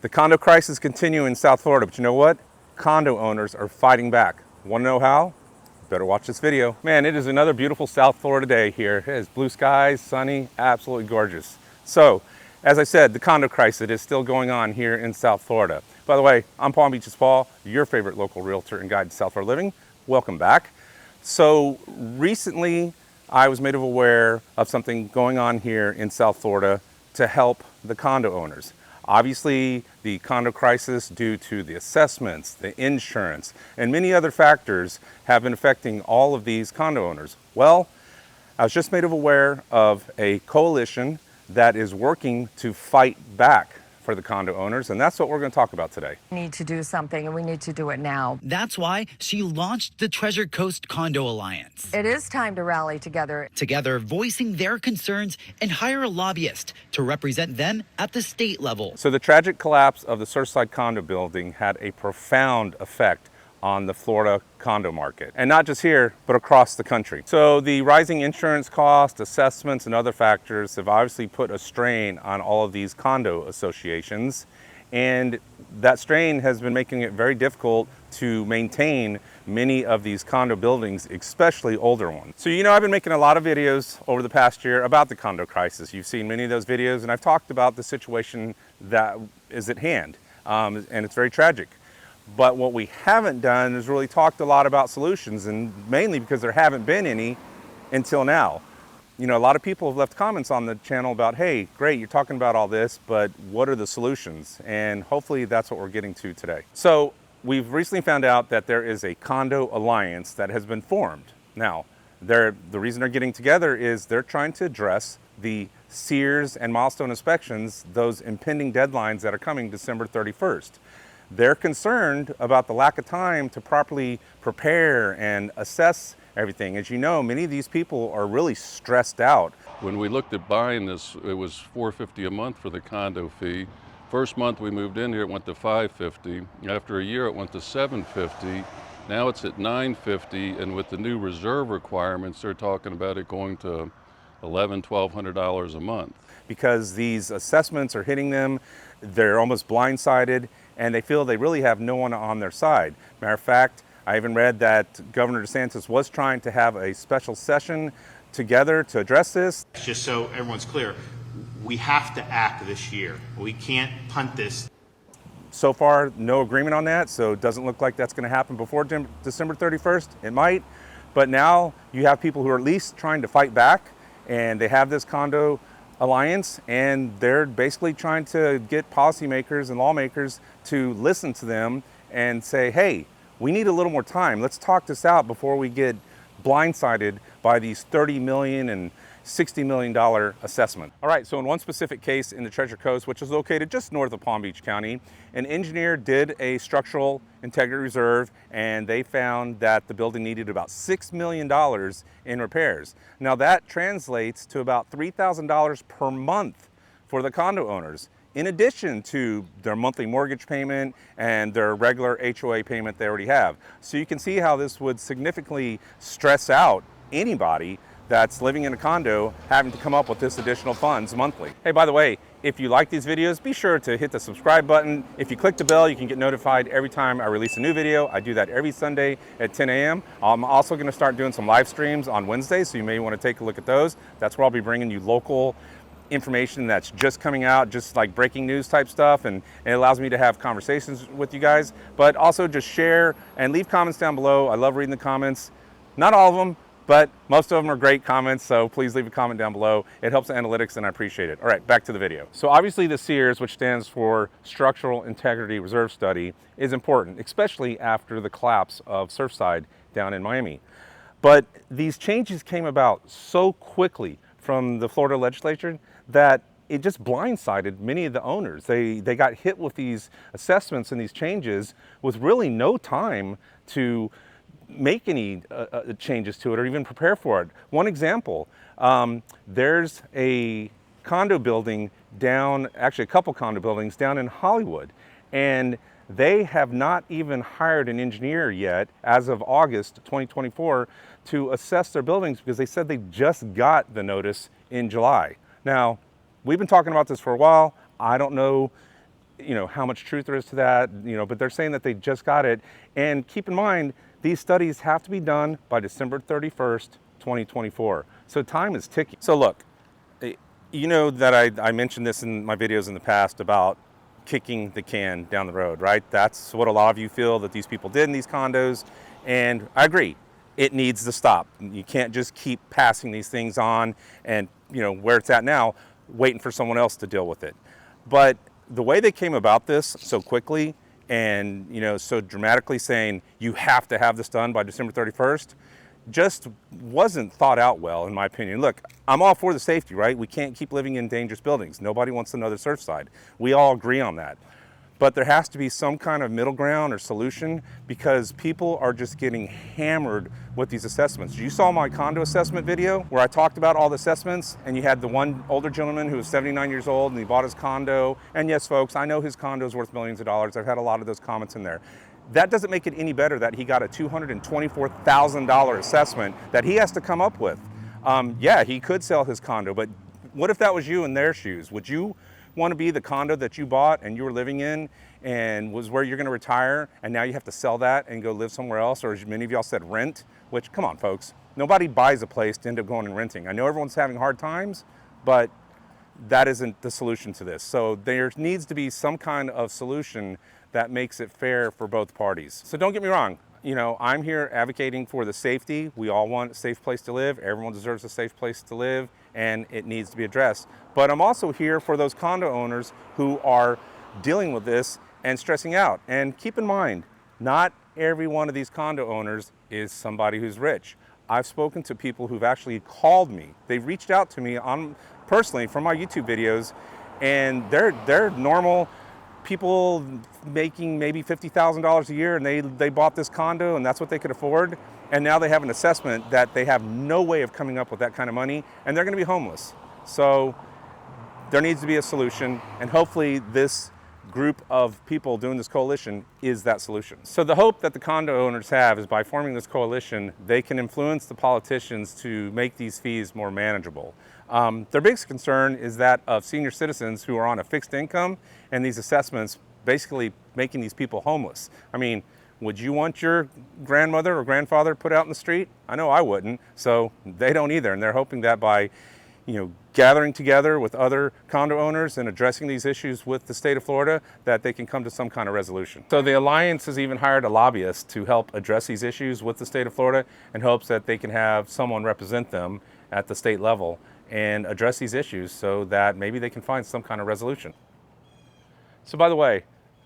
The condo crisis continues in South Florida, but you know what? Condo owners are fighting back. Want to know how? Better watch this video. Man, it is another beautiful South Florida day here. It is blue skies, sunny, absolutely gorgeous. So, as I said, the condo crisis is still going on here in South Florida. By the way, I'm Palm Beach's Paul, your favorite local realtor and guide to South Florida living. Welcome back. So, recently I was made aware of something going on here in South Florida to help the condo owners. Obviously, the condo crisis, due to the assessments, the insurance, and many other factors, have been affecting all of these condo owners. Well, I was just made aware of a coalition that is working to fight back for the condo owners, and that's what we're going to talk about today. We need to do something, and we need to do it now. That's why she launched the Treasure Coast Condo Alliance. It is time to rally together. Together, voicing their concerns and hire a lobbyist to represent them at the state level. So the tragic collapse of the Surfside condo building had a profound effect on the Florida condo market. And not just here, but across the country. So the rising insurance costs, assessments, and other factors have obviously put a strain on all of these condo associations. And that strain has been making it very difficult to maintain many of these condo buildings, especially older ones. So you know, I've been making a lot of videos over the past year about the condo crisis. You've seen many of those videos, and I've talked about the situation that is at hand. And it's very tragic. But what we haven't done is really talked a lot about solutions, and mainly because there haven't been any until now. You know, a lot of people have left comments on the channel about, hey, great, you're talking about all this, but what are the solutions? And hopefully that's what we're getting to today. So we've recently found out that there is a condo alliance that has been formed. Now, the reason they're getting together is they're trying to address the Sears and Milestone inspections, those impending deadlines that are coming December 31st. They're concerned about the lack of time to properly prepare and assess everything. As you know, many of these people are really stressed out. When we looked at buying this, it was $450 a month for the condo fee. First month we moved in here, it went to $550. After a year, it went to $750. Now it's at $950, and with the new reserve requirements, they're talking about it going to $1,100, $1,200 a month. Because these assessments are hitting them, they're almost blindsided, and they feel they really have no one on their side. Matter of fact, I even read that Governor DeSantis was trying to have a special session together to address this. Just so everyone's clear, we have to act this year. We can't punt this. So far, no agreement on that, so it doesn't look like that's going to happen before December 31st. It might, but now you have people who are at least trying to fight back, and they have this condo alliance, and they're basically trying to get policymakers and lawmakers to listen to them and say, hey, we need a little more time. Let's talk this out before we get blindsided by these $30 million and $60 million assessment. All right, so in one specific case in the Treasure Coast, which is located just north of Palm Beach County, an engineer did a structural integrity reserve, and they found that the building needed about $6 million in repairs. Now that translates to about $3,000 per month for the condo owners, in addition to their monthly mortgage payment and their regular HOA payment they already have. So you can see how this would significantly stress out anybody that's living in a condo having to come up with this additional funds monthly. Hey, by the way, if you like these videos, be sure to hit the subscribe button. If you click the bell, you can get notified every time I release a new video. I do that every Sunday at 10 a.m. I'm also gonna start doing some live streams on Wednesdays, so you may wanna take a look at those. That's where I'll be bringing you local information that's just coming out, just like breaking news type stuff, and it allows me to have conversations with you guys, but also just share and leave comments down below. I love reading the comments. Not all of them, but most of them are great comments, so please leave a comment down below. It helps the analytics, and I appreciate it. All right, back to the video. So obviously the SEERS, which stands for Structural Integrity Reserve Study, is important, especially after the collapse of Surfside down in Miami. But these changes came about so quickly from the Florida legislature that it just blindsided many of the owners. They got hit with these assessments and these changes with really no time to make any changes to it or even prepare for it. One example, there's a condo building down, actually a couple condo buildings down in Hollywood, and they have not even hired an engineer yet as of August 2024 to assess their buildings because they said they just got the notice in July. Now, we've been talking about this for a while. I don't know how much truth there is to that, but they're saying that they just got it. And keep in mind, these studies have to be done by December 31st, 2024. So time is ticking. So look, you know that I mentioned this in my videos in the past about kicking the can down the road, right? That's what a lot of you feel that these people did in these condos. And I agree, it needs to stop. You can't just keep passing these things on and, where it's at now, waiting for someone else to deal with it. But the way they came about this so quickly and, so dramatically saying you have to have this done by December 31st, just wasn't thought out well, in my opinion. Look, I'm all for the safety, right? We can't keep living in dangerous buildings. Nobody wants another Surfside. We all agree on that. But there has to be some kind of middle ground or solution because people are just getting hammered with these assessments. You saw my condo assessment video where I talked about all the assessments, and you had the one older gentleman who was 79 years old and he bought his condo. And yes, folks, I know his condo is worth millions of dollars. I've had a lot of those comments in there. That doesn't make it any better that he got a $224,000 assessment that he has to come up with. Yeah, he could sell his condo, but what if that was you in their shoes? Would you want to be the condo that you bought and you were living in and was where you're going to retire, and now you have to sell that and go live somewhere else, or as many of y'all said, rent? Which, come on, folks, nobody buys a place to end up going and renting. I know everyone's having hard times, but that isn't the solution to this. So there needs to be some kind of solution that makes it fair for both parties. So don't get me wrong, I'm here advocating for the safety. We all want a safe place to live. Everyone deserves a safe place to live, and it needs to be addressed. But I'm also here for those condo owners who are dealing with this and stressing out. And keep in mind, not every one of these condo owners is somebody who's rich. I've spoken to people who've actually called me. They've reached out to me personally from my YouTube videos, and they're normal people making maybe $50,000 a year, and they bought this condo and that's what they could afford. And now they have an assessment that they have no way of coming up with that kind of money, and they're going to be homeless. So there needs to be a solution, and hopefully this group of people doing this coalition is that solution. So the hope that the condo owners have is by forming this coalition, they can influence the politicians to make these fees more manageable. Their biggest concern is that of senior citizens who are on a fixed income, and these assessments basically making these people homeless. I mean, would you want your grandmother or grandfather put out in the street? I know I wouldn't, so they don't either, and they're hoping that by gathering together with other condo owners and addressing these issues with the state of Florida, that they can come to some kind of resolution. So the Alliance has even hired a lobbyist to help address these issues with the state of Florida in hopes that they can have someone represent them at the state level and address these issues so that maybe they can find some kind of resolution. So by the way,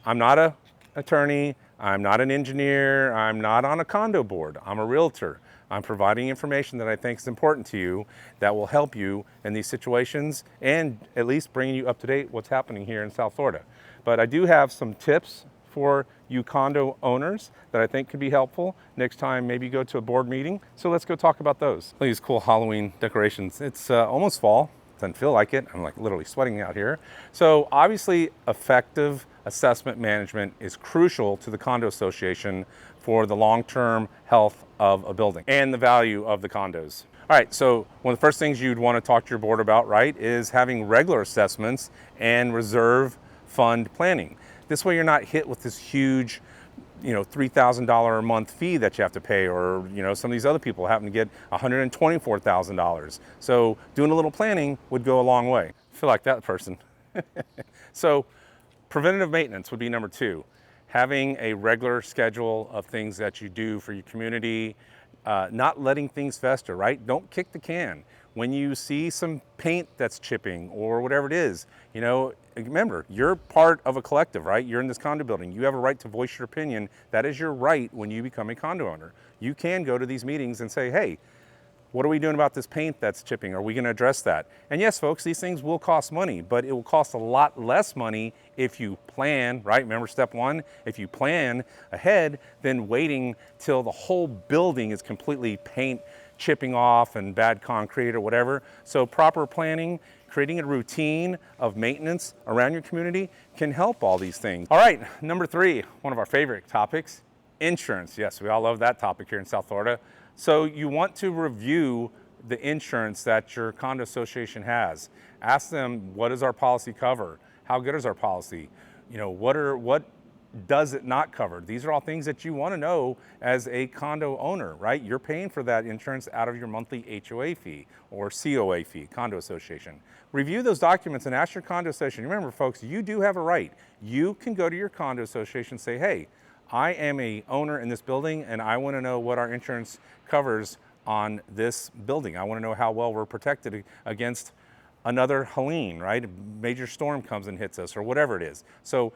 I'm not an attorney, I'm not an engineer, I'm not on a condo board, I'm a realtor. I'm providing information that I think is important to you that will help you in these situations and at least bringing you up to date what's happening here in South Florida. But I do have some tips for you condo owners that I think could be helpful next time maybe you go to a board meeting. So let's go talk about those. Look at these cool Halloween decorations. It's almost fall. Doesn't feel like it. I'm like literally sweating out here. So obviously effective assessment management is crucial to the condo association for the long-term health of a building and the value of the condos. All right, so one of the first things you'd want to talk to your board about, right, is having regular assessments and reserve fund planning. This way you're not hit with this huge, $3,000 a month fee that you have to pay, or, some of these other people happen to get $124,000. So doing a little planning would go a long way. I feel like that person. So preventative maintenance would be number 2. Having a regular schedule of things that you do for your community, not letting things fester, right? Don't kick the can. When you see some paint that's chipping or whatever it is, remember, you're part of a collective, right? You're in this condo building. You have a right to voice your opinion. That is your right when you become a condo owner. You can go to these meetings and say, hey, what are we doing about this paint that's chipping? Are we going to address that? And yes, folks, these things will cost money, but it will cost a lot less money if you plan, right? Remember step 1, if you plan ahead, than waiting till the whole building is completely paint chipping off and bad concrete or whatever. So proper planning, creating a routine of maintenance around your community can help all these things. All right, number 3, one of our favorite topics, insurance. Yes, we all love that topic here in South Florida. So you want to review the insurance that your condo association has. Ask them, what does our policy cover? How good is our policy? You know, what does it not cover? These are all things that you want to know as a condo owner, right? You're paying for that insurance out of your monthly HOA fee or COA fee, condo association. Review those documents and ask your condo association. Remember, folks, you do have a right. You can go to your condo association and say, hey, I am a owner in this building and I want to know what our insurance covers on this building. I want to know how well we're protected against another Helene, right? A major storm comes and hits us or whatever it is. So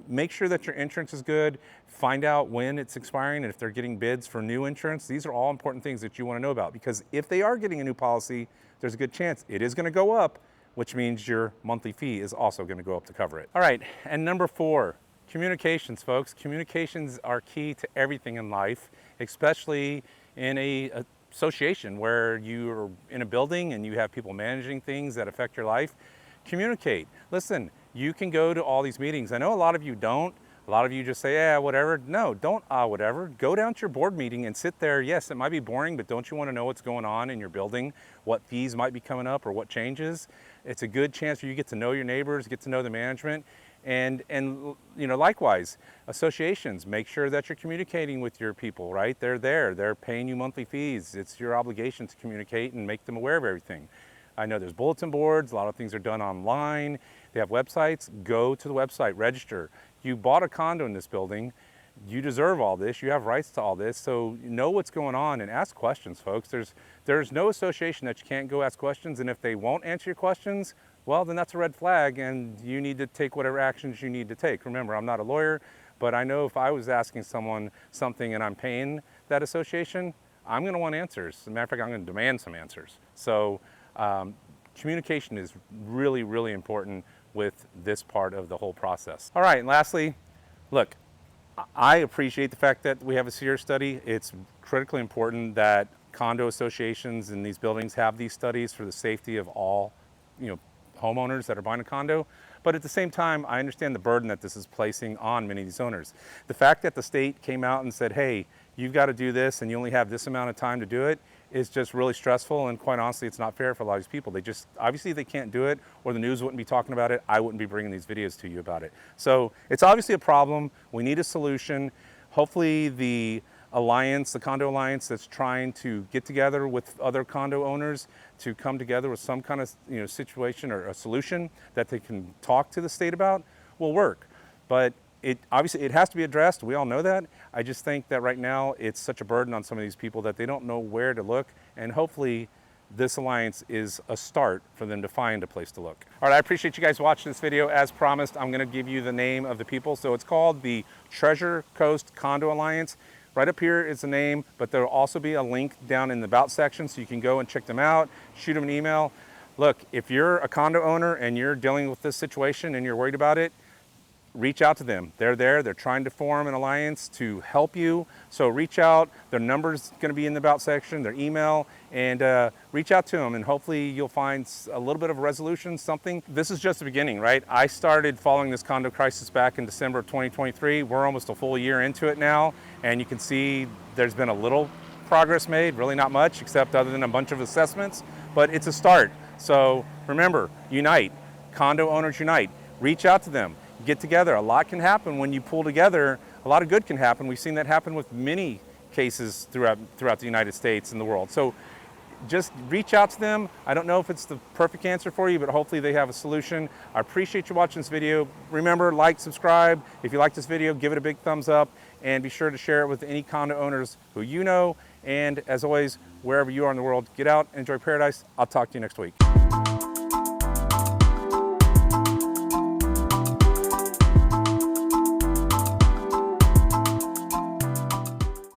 make sure that your insurance is good. Find out when it's expiring and if they're getting bids for new insurance. These are all important things that you want to know about, because if they are getting a new policy, there's a good chance it is going to go up, which means your monthly fee is also going to go up to cover it. All right, and number 4, communications, folks. Communications are key to everything in life, especially in a association where you're in a building and you have people managing things that affect your life. Communicate. Listen, you can go to all these meetings. I know a lot of you don't. A lot of you just say, yeah, whatever. No, don't whatever. Go down to your board meeting and sit there. Yes, it might be boring, but don't you want to know what's going on in your building? What fees might be coming up or what changes? It's a good chance for you to get to know your neighbors, get to know the management. And you know, likewise, associations, make sure that you're communicating with your people, right? They're there, they're paying you monthly fees. It's your obligation to communicate and make them aware of everything. I know there's bulletin boards, a lot of things are done online. They have websites. Go to the website, register. You bought a condo in this building. You deserve all this. You have rights to all this. So know what's going on and ask questions, folks. There's no association that you can't go ask questions, and if they won't answer your questions, well, then that's a red flag and you need to take whatever actions you need to take. Remember, I'm not a lawyer, but I know if I was asking someone something and I'm paying that association, I'm gonna want answers. As a matter of fact, I'm gonna demand some answers. So communication is really, really important with this part of the whole process. All right, and lastly, look, I appreciate the fact that we have a SEER study. It's critically important that condo associations in these buildings have these studies for the safety of all, you know, homeowners that are buying a condo. But at the same time, I understand the burden that this is placing on many of these owners. The fact that the state came out and said, hey, you've got to do this and you only have this amount of time to do it is just really stressful, and quite honestly, it's not fair for a lot of these people. They just, obviously they can't do it, or the news wouldn't be talking about it. I wouldn't be bringing these videos to you about it. So it's obviously a problem. We need a solution. Hopefully the alliance, the Condo Alliance that's trying to get together with other condo owners to come together with some kind of, you know, situation or a solution that they can talk to the state about will work. But it obviously it has to be addressed. We all know that. I just think that right now it's such a burden on some of these people that they don't know where to look, and hopefully this alliance is a start for them to find a place to look. All right, I appreciate you guys watching this video. As promised, I'm gonna give you the name of the people. So it's called the Treasure Coast Condo Alliance. Right up here is the name, but there will also be a link down in the About section so you can go and check them out, shoot them an email. Look, if you're a condo owner and you're dealing with this situation and you're worried about it, reach out to them. They're there, they're trying to form an alliance to help you. So reach out, their number's gonna be in the About section, their email, and reach out to them and hopefully you'll find a little bit of a resolution, something. This is just the beginning, right? I started following this condo crisis back in December of 2023. We're almost a full year into it now, and you can see there's been a little progress made, really not much, except other than a bunch of assessments, but it's a start. So remember, unite, condo owners unite, reach out to them. Get together. A lot can happen when you pull together. A lot of good can happen. We've seen that happen with many cases throughout the United States and the world. So just reach out to them. I don't know if it's the perfect answer for you, but hopefully they have a solution. I appreciate you watching this video. Remember, like, subscribe. If you like this video, give it a big thumbs up, and be sure to share it with any condo owners who you know. And as always, wherever you are in the world, get out, enjoy paradise. I'll talk to you next week.